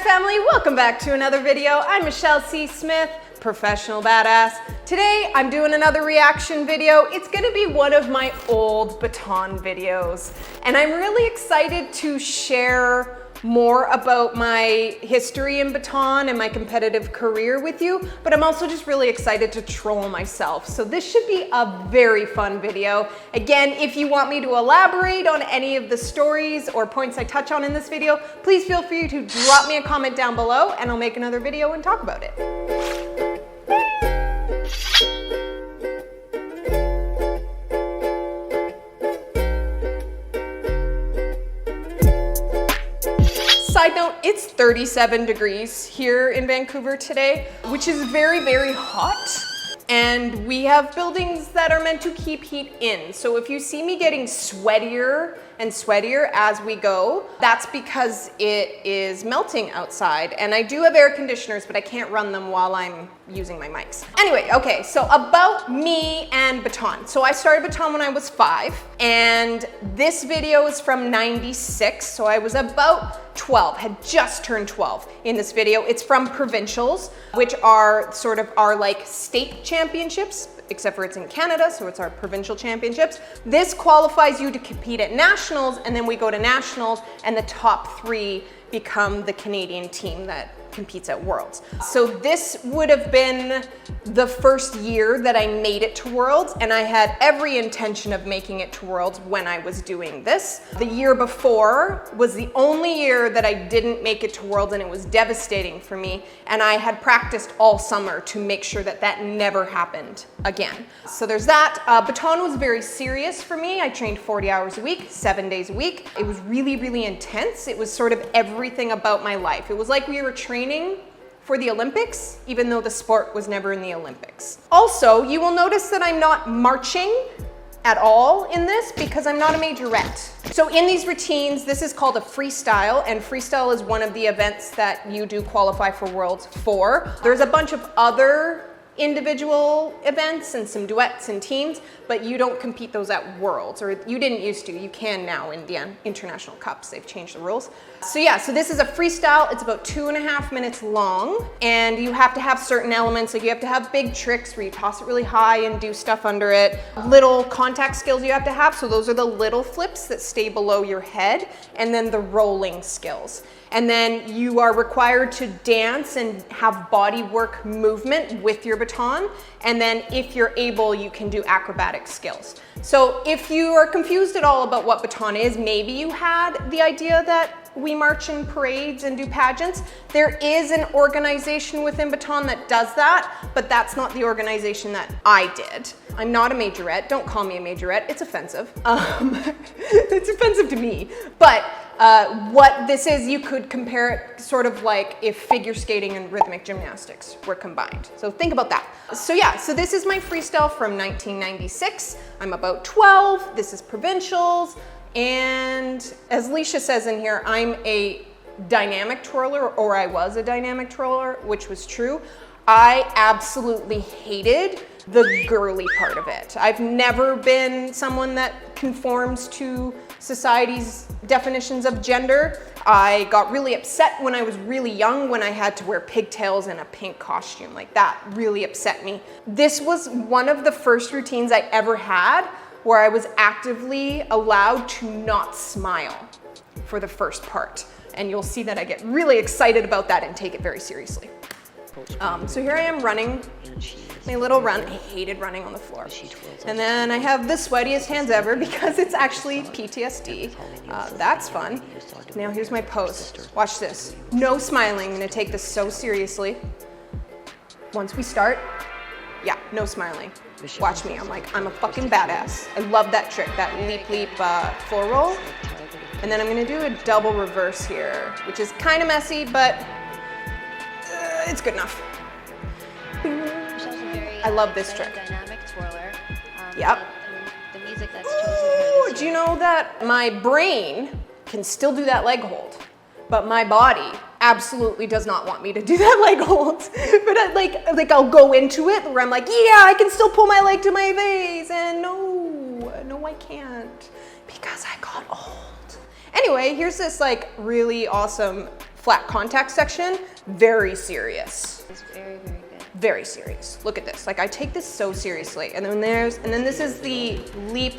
family, welcome back to another video. I'm Michelle C. Smith, professional badass. Today I'm doing another reaction video. It's gonna be one of my old Baton videos, and I'm really excited to share more about my history in Baton and my competitive career with you, but I'm also just really excited to troll myself. So this should be a very fun video. Again, if you want me to elaborate on any of the stories or points I touch on in this video, please feel free to drop me a comment down below and I'll make another video and talk about it. Side note, it's 37 degrees here in Vancouver today, which is very, very hot. And we have buildings that are meant to keep heat in. So if you see me getting sweatier and sweatier as we go, that's because it is melting outside. And I do have air conditioners, but I can't run them while I'm using my mics. Anyway, okay, so about me and Baton. So I started Baton when I was 5, and this video is from '96, so I was about 12, had just turned 12 in this video. It's from provincials, which are sort of our like state championships, except for it's in Canada, so it's our provincial championships. This qualifies you to compete at nationals, and then we go to nationals, and the top 3 become the Canadian team that competes at Worlds. So this would have been the first year that I made it to Worlds, and I had every intention of making it to Worlds when I was doing this. The year before was the only year that I didn't make it to Worlds, and it was devastating for me, and I had practiced all summer to make sure that that never happened again. So there's that. Baton was very serious for me. I trained 40 hours a week, 7 days a week. It was really, really intense. It was sort of everything about my life. It was like we were training for the Olympics, even though the sport was never in the Olympics. Also, you will notice that I'm not marching at all in this because I'm not a majorette. So in these routines, this is called a freestyle, and freestyle is one of the events that you do qualify for Worlds for. There's a bunch of other individual events and some duets and teams, but you don't compete those at Worlds, or you didn't used to. You can now in the international cups. They've changed the rules. So yeah, so this is a freestyle. It's about 2.5 minutes long, and you have to have certain elements. Like you have to have big tricks where you toss it really high and do stuff under it. Little contact skills you have to have. So those are the little flips that stay below your head, and then the rolling skills. And then you are required to dance and have body work movement with your baton. And then if you're able, you can do acrobatic skills. So if you are confused at all about what Baton is, maybe you had the idea that we march in parades and do pageants. There is an organization within Baton that does that, but that's not the organization that I did. I'm not a majorette. Don't call me a majorette. It's offensive. It's offensive to me. But what this is, you could compare it sort of like if figure skating and rhythmic gymnastics were combined. So think about that. So yeah, so this is my freestyle from 1996. I'm about 12. This is provincials. And as Leisha says in here, I'm a dynamic twirler, or I was a dynamic twirler, which was true. I absolutely hated the girly part of it. I've never been someone that conforms to society's definitions of gender. I got really upset when I was really young when I had to wear pigtails and a pink costume. Like that really upset me. This was one of the first routines I ever had where I was actively allowed to not smile for the first part. And you'll see that I get really excited about that and take it very seriously. So here I am running my little run. I hated running on the floor. And then I have the sweatiest hands ever because it's actually PTSD. That's fun. Now here's my pose. Watch this. No smiling. I'm gonna take this so seriously. Once we start, yeah, no smiling. Watch me. I'm a fucking badass. I love that trick, that leap, floor roll. And then I'm gonna do a double reverse here, which is kind of messy, but it's good enough. I love this trick. Dynamic twirler. Yep. The music that's chosen. Do you know that my brain can still do that leg hold, but my body absolutely does not want me to do that leg hold. But I'll go into it where I'm like, yeah, I can still pull my leg to my face, and no, I can't because I got old. Anyway, here's this like really awesome flat contact section, very serious. It's very, very good. Very serious. Look at this. Like I take this so seriously. And then this is the leap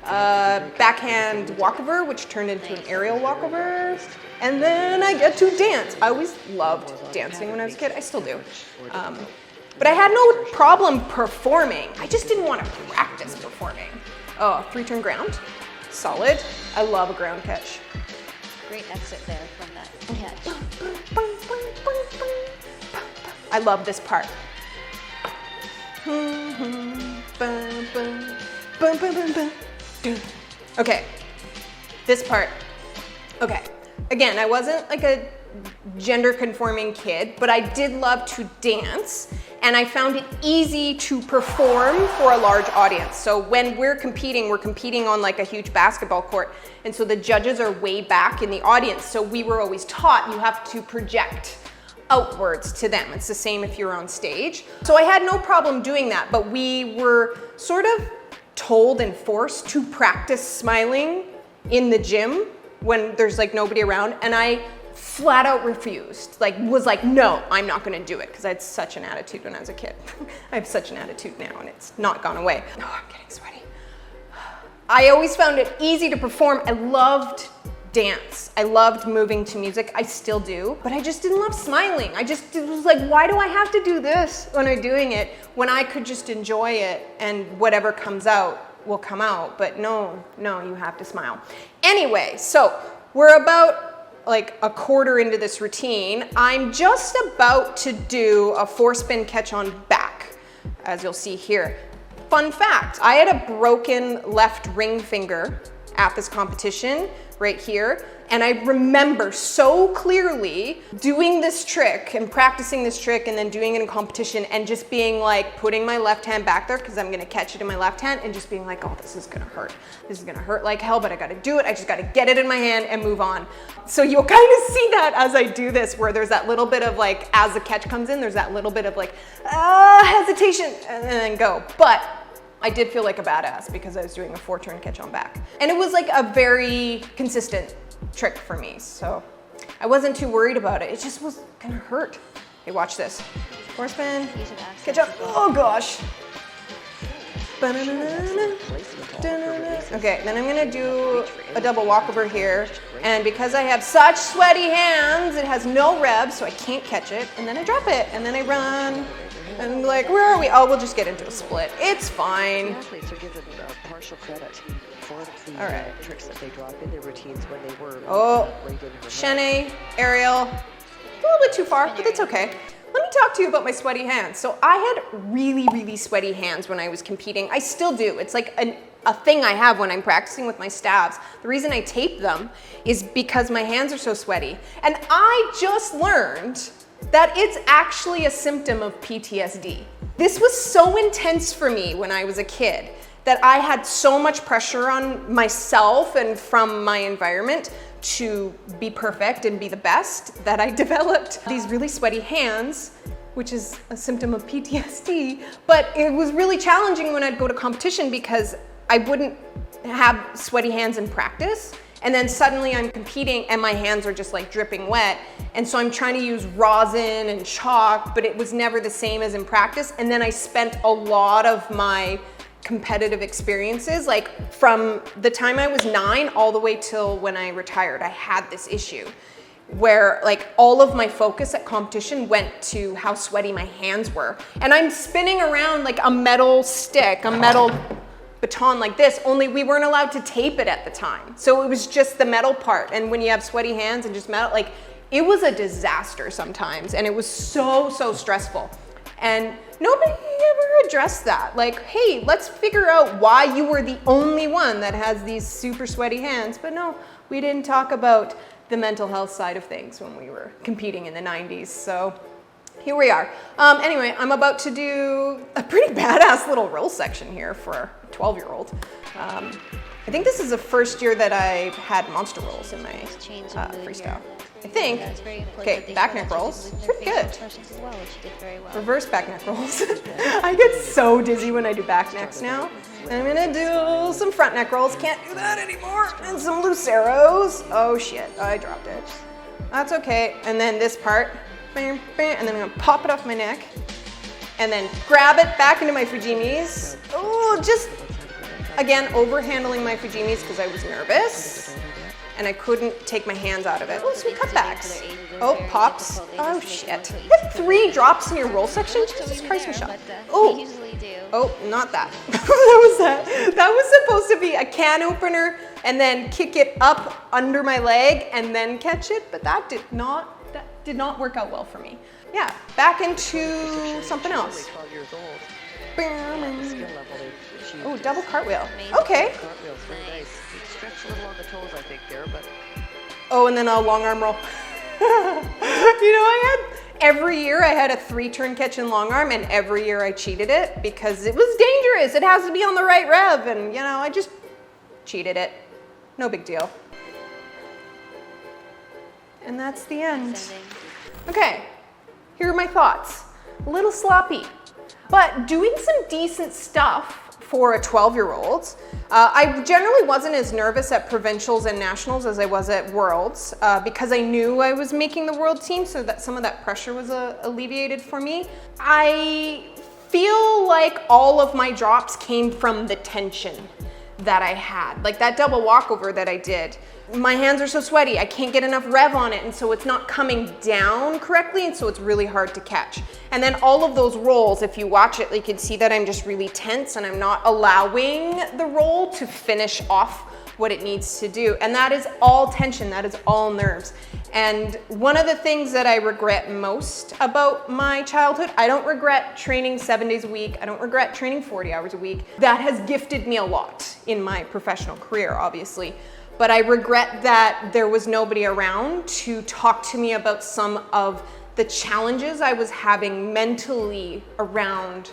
backhand walkover, which turned into an aerial walkover. And then I get to dance. I always loved dancing when I was a kid. I still do. But I had no problem performing. I just didn't want to practice performing. Oh, 3-turn ground. Solid. I love a ground catch. Great exit there from that catch. I love this part. Okay, this part. Okay, again, I wasn't like a gender conforming kid, but I did love to dance, and I found it easy to perform for a large audience. So when we're competing on like a huge basketball court, and so the judges are way back in the audience, so we were always taught you have to project outwards to them. It's the same if you're on stage. So I had no problem doing that, but we were sort of told and forced to practice smiling in the gym when there's like nobody around, and I flat out refused. Was like, no, I'm not gonna do it, because I had such an attitude when I was a kid. I have such an attitude now, and it's not gone away. Oh, I'm getting sweaty. I always found it easy to perform. I loved dance. I loved moving to music. I still do, but I just didn't love smiling. It was like, why do I have to do this when I'm doing it when I could just enjoy it and whatever comes out will come out? But no, you have to smile. Anyway, so we're about like a quarter into this routine. I'm just about to do a 4-spin catch on back, as you'll see here. Fun fact, I had a broken left ring finger at this competition right here, and I remember so clearly doing this trick and practicing this trick and then doing it in competition and just being like putting my left hand back there because I'm gonna catch it in my left hand and just being like, oh, this is gonna hurt. This is gonna hurt like hell, but I gotta do it. I just gotta get it in my hand and move on. So you'll kind of see that as I do this, where there's that little bit of like, as the catch comes in, there's that little bit of like, hesitation, and then go. But I did feel like a badass because I was doing a 4-turn catch on back. And it was like a very consistent trick for me, so I wasn't too worried about it. It just was gonna hurt. Okay, watch this. 4-spin, catch up, oh gosh. Okay, then I'm gonna do a double walkover here. And because I have such sweaty hands, it has no rev, so I can't catch it. And then I drop it, and then I run. And like, where are we? Oh, we'll just get into a split. It's fine. Athletes are given partial credit for the all right. tricks that they drop in their routines when they were Shannan, aerial. A little bit too far, but that's okay. Let me talk to you about my sweaty hands. So I had really, really sweaty hands when I was competing. I still do. It's like a thing I have when I'm practicing with my stabs. The reason I tape them is because my hands are so sweaty. And I just learned that it's actually a symptom of PTSD. This was so intense for me when I was a kid that I had so much pressure on myself and from my environment to be perfect and be the best that I developed these really sweaty hands, which is a symptom of PTSD. But it was really challenging when I'd go to competition because I wouldn't have sweaty hands in practice. And then suddenly I'm competing and my hands are just like dripping wet. And so I'm trying to use rosin and chalk, but it was never the same as in practice. And then I spent a lot of my competitive experiences, like from the time I was 9 all the way till when I retired, I had this issue where like all of my focus at competition went to how sweaty my hands were. And I'm spinning around like a metal stick, a metal baton like this, only we weren't allowed to tape it at the time. So it was just the metal part. And when you have sweaty hands and just metal, like it was a disaster sometimes. And it was so, so stressful. And nobody ever addressed that. Like, hey, let's figure out why you were the only one that has these super sweaty hands. But no, we didn't talk about the mental health side of things when we were competing in the 90s. So here we are. Anyway, I'm about to do a pretty badass little roll section here for a 12-year-old. I think this is the first year that I've had monster rolls in my freestyle. I think. Okay, back neck rolls. Pretty good. Reverse back neck rolls. I get so dizzy when I do back necks now. I'm gonna do some front neck rolls. Can't do that anymore. And some loose arrows. Oh shit, I dropped it. That's okay. And then this part, bam, bam, and then I'm gonna pop it off my neck and then grab it back into my fujimis. Oh, just, again, overhandling my fujimis because I was nervous and I couldn't take my hands out of it. Oh, sweet cutbacks. Oh, pops. Oh, shit. You have 3 drops in your roll section? Jesus Christ, Michelle. Oh. Usually do. Oh, not that. That was supposed to be a can opener and then kick it up under my leg and then catch it, but that did not work out well for me. Yeah, back into something else. 12 years old. Bam. Skill level they've achieved. Oh, double cartwell. Amazing. Okay. Cartwheels, very nice. You stretch a little on the toes, I think, there, but Oh, and then a long arm roll. Every year I had a 3-turn catch in long arm, and every year I cheated it because it was dangerous. It has to be on the right rev, and I just cheated it. No big deal. And that's the end. Sending. Okay, here are my thoughts. A little sloppy, but doing some decent stuff for a 12-year-old. I generally wasn't as nervous at provincials and nationals as I was at worlds because I knew I was making the world team, so that some of that pressure was alleviated for me. I feel like all of my drops came from the tension that I had, like that double walkover that I did. My hands are so sweaty, I can't get enough rev on it, and so it's not coming down correctly, and so it's really hard to catch. And then all of those rolls, if you watch it, you can see that I'm just really tense and I'm not allowing the roll to finish off what it needs to do. And that is all tension, that is all nerves. And one of the things that I regret most about my childhood, I don't regret training 7 days a week. I don't regret training 40 hours a week. That has gifted me a lot in my professional career, obviously. But I regret that there was nobody around to talk to me about some of the challenges I was having mentally around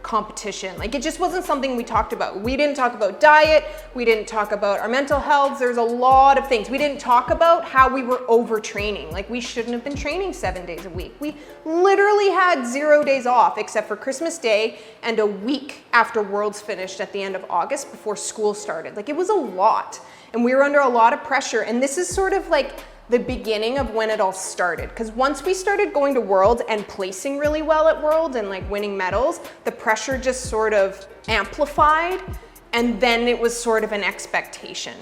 competition. Like, it just wasn't something we talked about. We didn't talk about diet. We didn't talk about our mental health. There's a lot of things. We didn't talk about how we were overtraining. Like, we shouldn't have been training 7 days a week. We literally had 0 days off except for Christmas Day and a week after Worlds finished at the end of August before school started. Like, it was a lot. And we were under a lot of pressure. And this is sort of like the beginning of when it all started. Because once we started going to Worlds and placing really well at Worlds and like winning medals, the pressure just sort of amplified. And then it was sort of an expectation.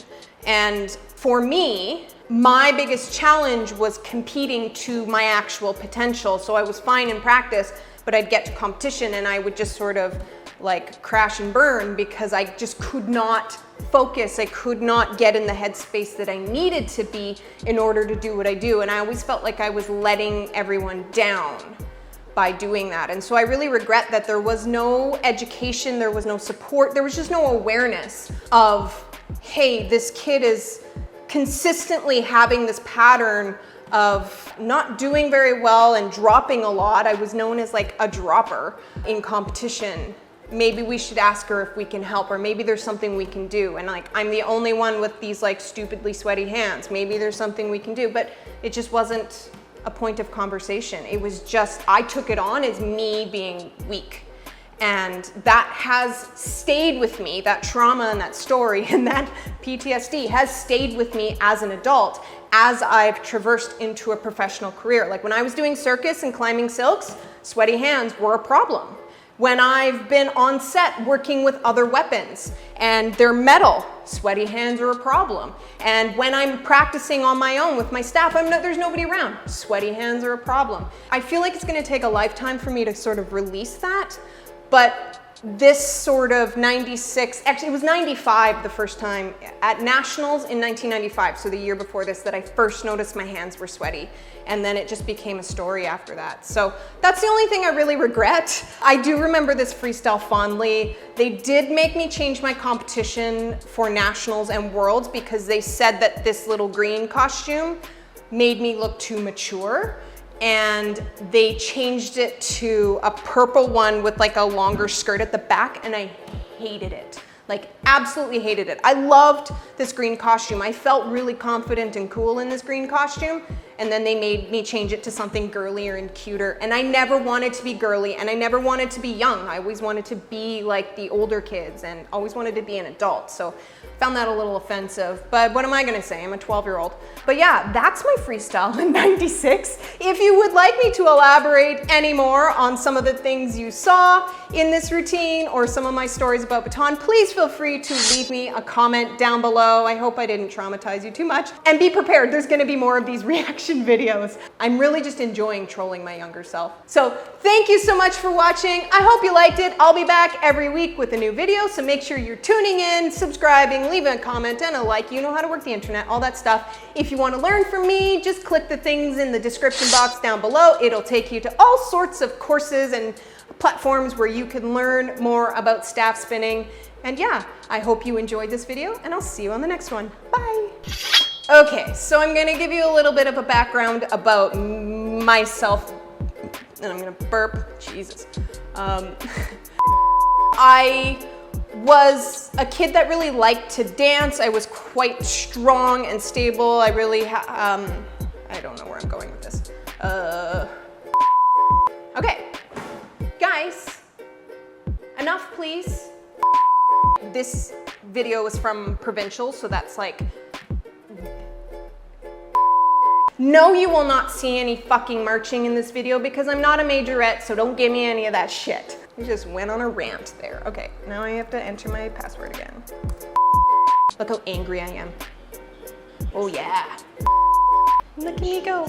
And for me, my biggest challenge was competing to my actual potential. So I was fine in practice, but I'd get to competition and I would just sort of like crash and burn because I just could not focus. I could not get in the headspace that I needed to be in order to do what I do. And I always felt like I was letting everyone down by doing that. And so I really regret that there was no education, there was no support, there was just no awareness of, hey, this kid is consistently having this pattern of not doing very well and dropping a lot. I was known as like a dropper in competition. Maybe we should ask her if we can help, or maybe there's something we can do. And like, I'm the only one with these like stupidly sweaty hands. Maybe there's something we can do, but it just wasn't a point of conversation. It was just, I took it on as me being weak. And that has stayed with me, that trauma and that story and that PTSD has stayed with me as an adult as I've traversed into a professional career. Like when I was doing circus and climbing silks, sweaty hands were a problem. When I've been on set working with other weapons and they're metal, sweaty hands are a problem. And when I'm practicing on my own with my staff, there's nobody around, sweaty hands are a problem. I feel like it's gonna take a lifetime for me to sort of release that, but this sort of 96, actually it was 95 the first time at Nationals in 1995, so the year before this, that I first noticed my hands were sweaty. And then it just became a story after that. So that's the only thing I really regret. I do remember this freestyle fondly. They did make me change my competition for Nationals and Worlds because they said that this little green costume made me look too mature. And they changed it to a purple one with like a longer skirt at the back, and I hated it. Like, absolutely hated it. I loved this green costume. I felt really confident and cool in this green costume. and then they made me change it to something girlier and cuter. And I never wanted to be girly, and I never wanted to be young. I always wanted to be like the older kids and always wanted to be an adult. So found that a little offensive, but what am I gonna say? I'm a 12-year-old. But yeah, that's my freestyle in 96. If you would like me to elaborate any more on some of the things you saw in this routine or some of my stories about Baton, please feel free to leave me a comment down below. I hope I didn't traumatize you too much. And be prepared, there's gonna be more of these reaction videos. I'm really just enjoying trolling my younger self. So thank you so much for watching. I hope you liked it. I'll be back every week with a new video, so make sure you're tuning in, subscribing, leaving a comment and a like. You know how to work the internet, all that stuff. If you want to learn from me, just click the things in the description box down below. It'll take you to all sorts of courses and platforms where you can learn more about staff spinning. And yeah, I hope you enjoyed this video, and I'll see you on the next one. Bye. Okay, so I'm gonna give you a little bit of a background about myself, and I'm gonna burp, Jesus. I was a kid that really liked to dance. I was quite strong and stable. I really, I don't know where I'm going with this. Okay, guys, enough please. This video was from Provincial, so that's like, no, you will not see any fucking marching in this video because I'm not a majorette, so don't give me any of that shit. I just went on a rant there. Okay, now I have to enter my password again. Look how angry I am. Oh yeah. Look at me go.